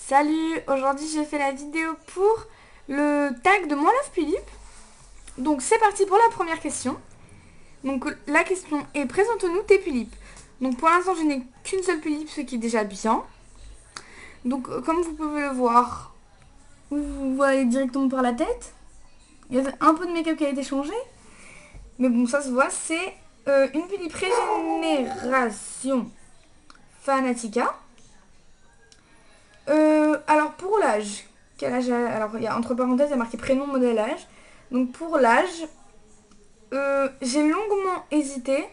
Salut, aujourd'hui j'ai fait la vidéo pour le tag de Moi Love Philippe. Donc c'est parti pour la première question. Donc la question est présente-nous tes tulipes. Donc pour l'instant je n'ai qu'une seule tulipe, ce qui est déjà bien. Donc comme vous pouvez le voir, vous voyez directement par la tête. Il y a un peu de make-up qui a été changé. Mais bon ça se voit, c'est une tulipe Régénération Fanatica. Alors pour l'âge, quel âge alors il y a entre parenthèses il y a marqué prénom, modèle, âge. Donc pour l'âge, j'ai longuement hésité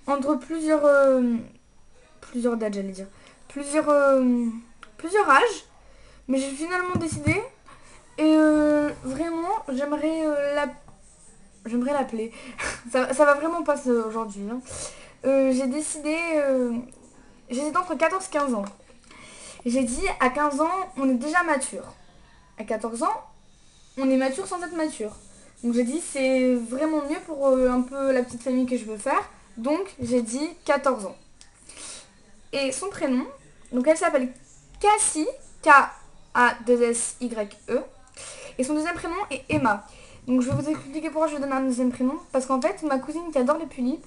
entre plusieurs dates, j'allais dire, plusieurs âges, mais j'ai finalement décidé et vraiment j'aimerais l'appeler. Ça va vraiment passer aujourd'hui, hein. J'ai décidé, j'hésitais entre 14 et 15 ans. J'ai dit à 15 ans, on est déjà mature. À 14 ans, on est mature sans être mature. Donc j'ai dit c'est vraiment mieux pour un peu la petite famille que je veux faire. Donc j'ai dit 14 ans. Et son prénom, donc elle s'appelle Cassie, K-A-2-S-Y-E. Et son deuxième prénom est Emma. Donc je vais vous expliquer pourquoi je lui donne un deuxième prénom. Parce qu'en fait, ma cousine qui adore les tulipes,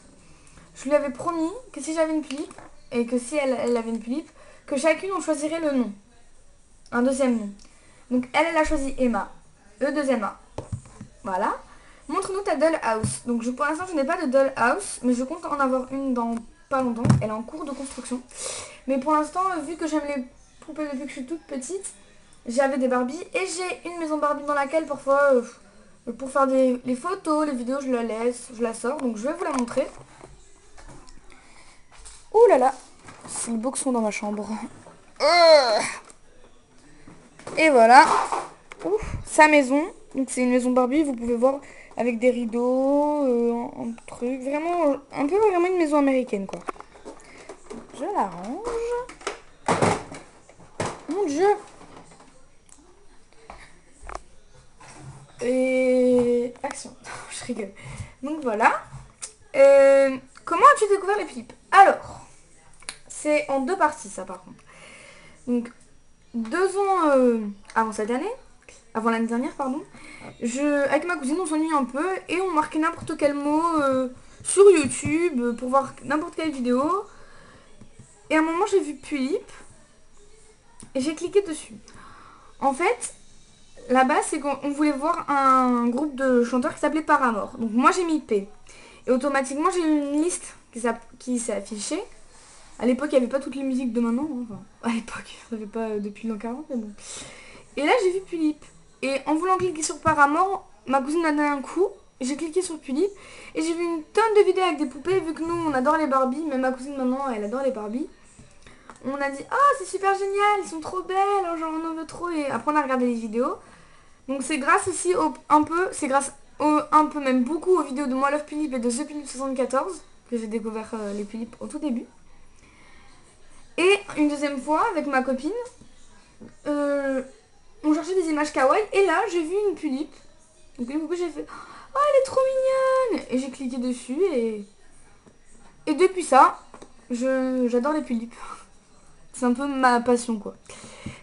je lui avais promis que si j'avais une tulipe, et que si elle avait une tulipe, que chacune on choisirait le nom. Un deuxième nom. Donc elle a choisi Emma. Deuxième A. Voilà. Montre-nous ta dollhouse. Donc pour l'instant je n'ai pas de dollhouse, mais je compte en avoir une dans pas longtemps. Elle est en cours de construction. Mais pour l'instant, vu que j'aime les poupées depuis que je suis toute petite, j'avais des Barbies et j'ai une maison Barbie dans laquelle parfois pour faire les photos, les vidéos, je la laisse, je la sors. Donc je vais vous la montrer. Ouh là là, c'est le boxon dans ma chambre. Et voilà. Ouf, sa maison. Donc c'est une maison Barbie, vous pouvez voir avec des rideaux, un truc, vraiment un peu vraiment une maison américaine quoi. Je la range. Mon Dieu. Et action. Je rigole. Donc voilà. Comment as-tu découvert les tulipes? Alors, c'est en deux parties ça par contre. Donc 2 ans avant cette année, avant l'année dernière pardon, avec ma cousine on s'ennuie un peu et on marquait n'importe quel mot sur YouTube pour voir n'importe quelle vidéo. Et à un moment j'ai vu tulipe et j'ai cliqué dessus. En fait, là-bas c'est qu'on voulait voir un groupe de chanteurs qui s'appelait Paramore. Donc moi j'ai mis P. Et automatiquement j'ai eu une liste qui s'est affichée. À l'époque il n'y avait pas toutes les musiques de maintenant. Hein. Enfin, à l'époque, ça fait pas depuis l'an 40 mais bon. Et là j'ai vu Tulip. Et en voulant cliquer sur Paramore, ma cousine a donné un coup. J'ai cliqué sur Tulip. Et j'ai vu une tonne de vidéos avec des poupées. Vu que nous on adore les Barbies. Même ma cousine maintenant elle adore les Barbies. On a dit ah c'est super génial. Ils sont trop belles. Genre on en veut trop. Et après on a regardé les vidéos. Donc c'est grâce aussi un peu même beaucoup aux vidéos de Moi Love Philippe et de The Philippe 74 que j'ai découvert les Philippe au tout début. Et une deuxième fois avec ma copine, on cherchait des images kawaii et là j'ai vu une tulipe. Donc du coup j'ai fait oh elle est trop mignonne et j'ai cliqué dessus et depuis ça j'adore les tulipes. C'est un peu ma passion quoi.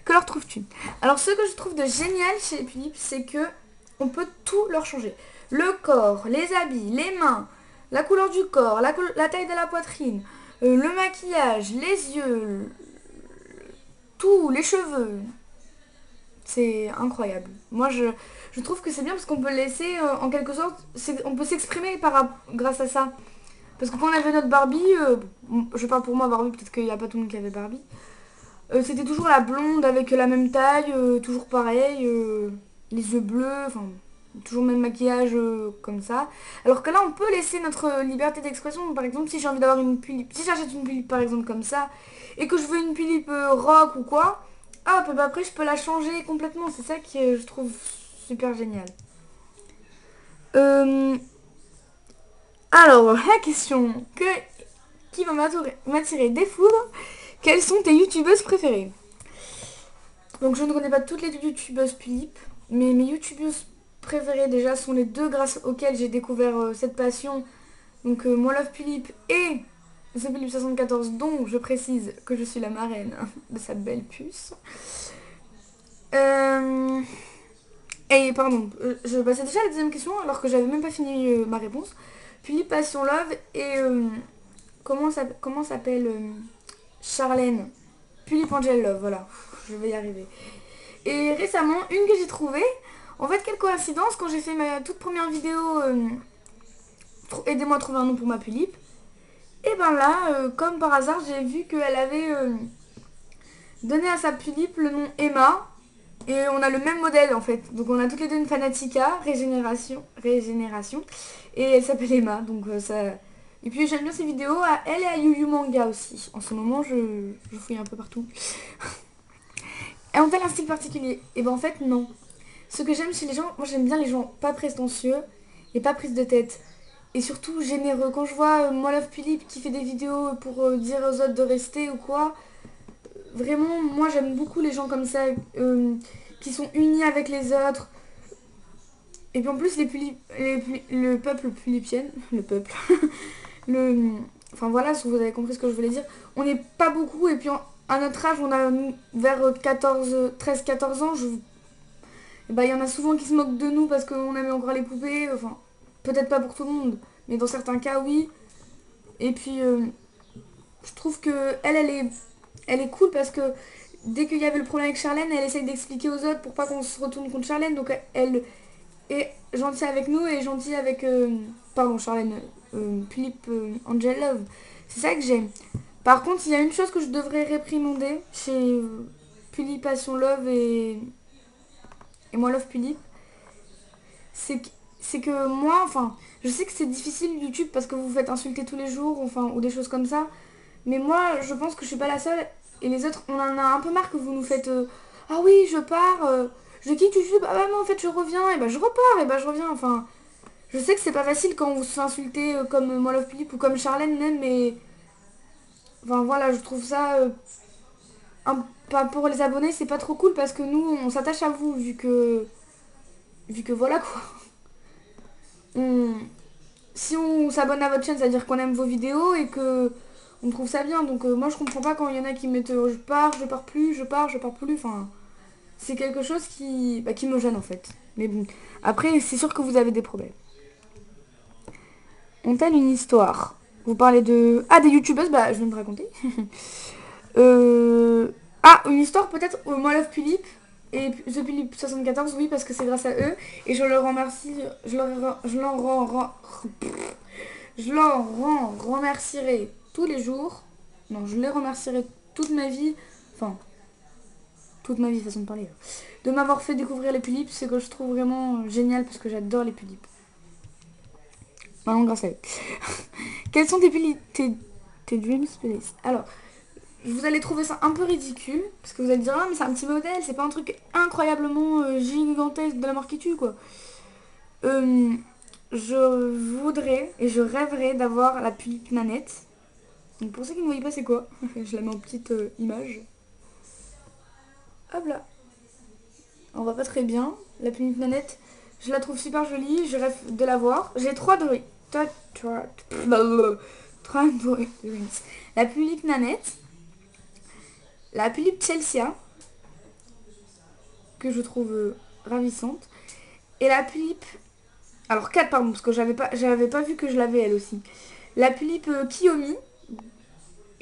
Que leur trouves-tu? Alors ce que je trouve de génial chez les tulipes c'est que on peut tout leur changer. Le corps, les habits, les mains, la couleur du corps, la taille de la poitrine, le maquillage, les yeux, tout, les cheveux. C'est incroyable. Moi, je trouve que c'est bien parce qu'on peut laisser, en quelque sorte, on peut s'exprimer grâce à ça. Parce que quand on avait notre Barbie, je parle pour moi Barbie, peut-être qu'il n'y a pas tout le monde qui avait Barbie. C'était toujours la blonde avec la même taille, toujours pareil, les yeux bleus, enfin, toujours le même maquillage comme ça. Alors que là, on peut laisser notre liberté d'expression. Par exemple, si j'ai envie d'avoir une tulipe, si j'achète une tulipe par exemple comme ça, et que je veux une tulipe rock ou quoi, hop, bah après je peux la changer complètement. C'est ça que je trouve super génial. Euh, alors, la question qui va m'attirer des foudres, quelles sont tes youtubeuses préférées? Donc je ne connais pas toutes les youtubeuses tulipes, mais mes youtubeuses préférées déjà sont les deux grâce auxquelles j'ai découvert cette passion. Donc Moi Love Philippe et The Philippe 74 dont je précise que je suis la marraine de sa belle puce. Euh, Et pardon, je passais déjà à la deuxième question alors que j'avais même pas fini ma réponse. Puis Passion Love et comment s'appelle Charlène. Philippe Angel Love, voilà. Je vais y arriver. Et récemment, une que j'ai trouvée. En fait, quelle coïncidence, quand j'ai fait ma toute première vidéo Aidez-moi à trouver un nom pour ma Pulipe. Et ben là, comme par hasard, j'ai vu qu'elle avait donné à sa Pulipe le nom Emma. Et on a le même modèle en fait. Donc on a toutes les deux une Fanatica, Régénération. Et elle s'appelle Emma. Donc ça. Et puis j'aime bien ses vidéos à elle et à Yu Yu Manga aussi. En ce moment je fouille un peu partout. Et ont-elles un style particulier? Et ben en fait non. Ce que j'aime chez les gens, moi j'aime bien les gens pas prétentieux et pas prise de tête. Et surtout généreux. Quand je vois moi Love Philippe qui fait des vidéos pour dire aux autres de rester ou quoi, vraiment moi j'aime beaucoup les gens comme ça qui sont unis avec les autres. Et puis en plus le peuple pulipien, le peuple, le, enfin voilà, si vous avez compris ce que je voulais dire, on n'est pas beaucoup et puis à notre âge, on a vers 13-14 ans, bah, il y en a souvent qui se moquent de nous parce qu'on aimait encore les poupées, enfin peut-être pas pour tout le monde, mais dans certains cas oui. Et puis je trouve que elle est cool parce que dès qu'il y avait le problème avec Charlène, elle essaye d'expliquer aux autres pour pas qu'on se retourne contre Charlène, donc elle est gentille avec nous et gentille avec pardon Charlène Philippe Angel Love. C'est ça que j'aime. Par contre, il y a une chose que je devrais réprimander chez Philippe Passion Love et moi Love Philippe, c'est que, c'est que moi, enfin, je sais que c'est difficile YouTube parce que vous vous faites insulter tous les jours, enfin, ou des choses comme ça. Mais moi, je pense que je suis pas la seule. Et les autres, on en a un peu marre que vous nous faites ah oui, je pars, je quitte YouTube, ah bah non, en fait, je reviens, et bah je repars, et bah je reviens. Enfin, je sais que c'est pas facile quand vous s'insultez comme moi Love Philippe ou comme Charlène même, mais enfin voilà, je trouve ça pas pour les abonnés, c'est pas trop cool parce que nous, on s'attache à vous vu que voilà quoi. On, si on s'abonne à votre chaîne, ça veut dire qu'on aime vos vidéos et que on trouve ça bien. Donc moi je comprends pas quand il y en a qui mettent je pars plus, je pars plus. Enfin, c'est quelque chose qui me gêne en fait. Mais bon, après c'est sûr que vous avez des problèmes. Ont-elles une histoire? Vous parlez de... Ah, des youtubeuses, bah je viens de raconter. Euh, Ah, une histoire peut-être, moi Love Philippe et The Philippe 74, oui, parce que c'est grâce à eux. Et je leur remercie, je leur remercierai tous les jours. Non, je les remercierai toute ma vie. Enfin, toute ma vie, façon de parler. De m'avoir fait découvrir les Philippe, c'est que je trouve vraiment génial parce que j'adore les Philippe. Maintenant, grâce à eux. Quels sont tes dreams, please? Alors, vous allez trouver ça un peu ridicule, parce que vous allez dire, ah mais c'est un petit modèle, c'est pas un truc incroyablement gigantesque de la mort qui tue, quoi. Euh, je voudrais et je rêverais d'avoir la Pulipe Nanette. Donc pour ceux qui ne voyaient pas, c'est quoi? Je la mets en petite image. Hop là. On voit pas très bien. La Pulipe Nanette, je la trouve super jolie, je rêve de la voir. J'ai trois de... Trois de... La Pulipe Nanette, la Pulipe Chelsea, que je trouve ravissante, et la Pulipe... Alors 4 pardon, parce que j'avais pas vu que je l'avais elle aussi. La Pulipe Kiyomi,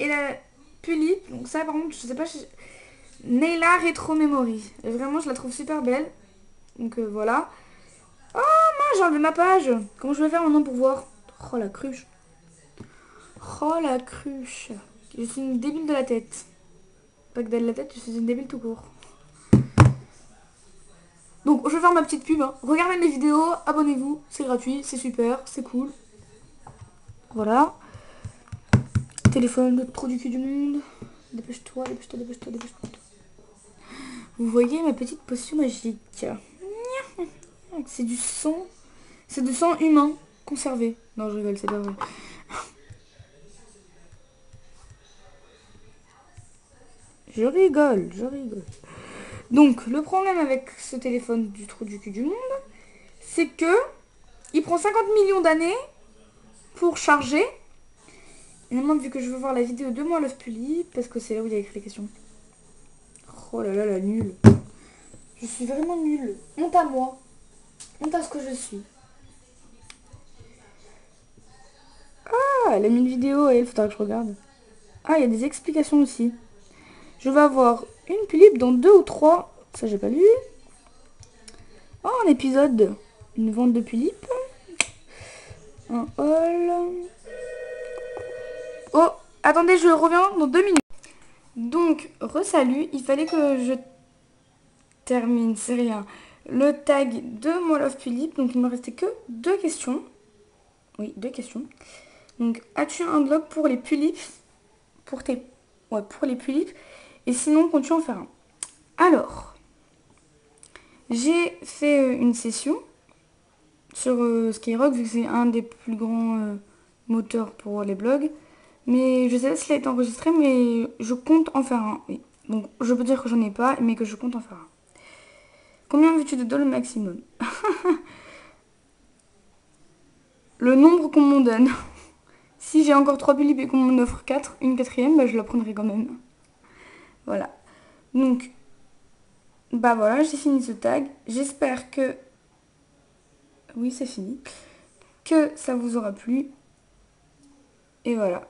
et la Pulipe, donc ça par contre, je sais pas... Neyla Retro Memory. Et vraiment, je la trouve super belle. Donc voilà. Oh, j'ai enlevé ma page. Comment je vais faire maintenant pour voir? Oh, la cruche. Oh, la cruche. Je suis une débile de la tête. Pas que de la tête, je suis une débile tout court. Donc, je vais faire ma petite pub. Hein. Regardez mes vidéos, abonnez-vous. C'est gratuit, c'est super, c'est cool. Voilà. Téléphone, le trou du cul du monde. Dépêche-toi, dépêche-toi, dépêche-toi, dépêche-toi. Vous voyez ma petite potion magique. C'est du sang. C'est du sang humain conservé. Non, je rigole, c'est pas vrai. Je rigole, je rigole. Donc, le problème avec ce téléphone du trou du cul du monde, c'est que il prend 50 millions d'années pour charger. Et maintenant, vu que je veux voir la vidéo de moi Love Pulipe, parce que c'est là où il y a écrit les questions. Oh là là, la nulle. Je suis vraiment nulle. Honte à moi. Honte à ce que je suis. Ah, elle a mis une vidéo et il faudra que je regarde. Ah, il y a des explications aussi. Je vais avoir une tulipe dans 2 ou 3. Ça, j'ai pas lu. Oh, un épisode. Une vente de tulipes. Un haul. Oh, attendez, je reviens dans 2 minutes. Donc, re-salut. Il fallait que je termine, c'est rien, le tag de Moi Love Tulip. Donc, il me restait que 2 questions. Oui, 2 questions. Donc, as-tu un blog pour les tulipes? Pour tes... Ouais, pour les tulipes. Et sinon, comptes-tu en faire un? Alors, j'ai fait une session sur Skyrock, vu que c'est un des plus grands moteurs pour les blogs. Mais je sais pas s'il a été enregistré, mais je compte en faire un, oui. Donc, je peux dire que j'en ai pas, mais que je compte en faire un. Combien veux-tu de dollars maximum? Le nombre qu'on m'en donne. Si j'ai encore 3 tulipes et qu'on m'en offre 4, une quatrième, bah, je la prendrai quand même. Voilà. Donc, bah voilà, j'ai fini ce tag. J'espère que... Oui, c'est fini. Que ça vous aura plu. Et voilà.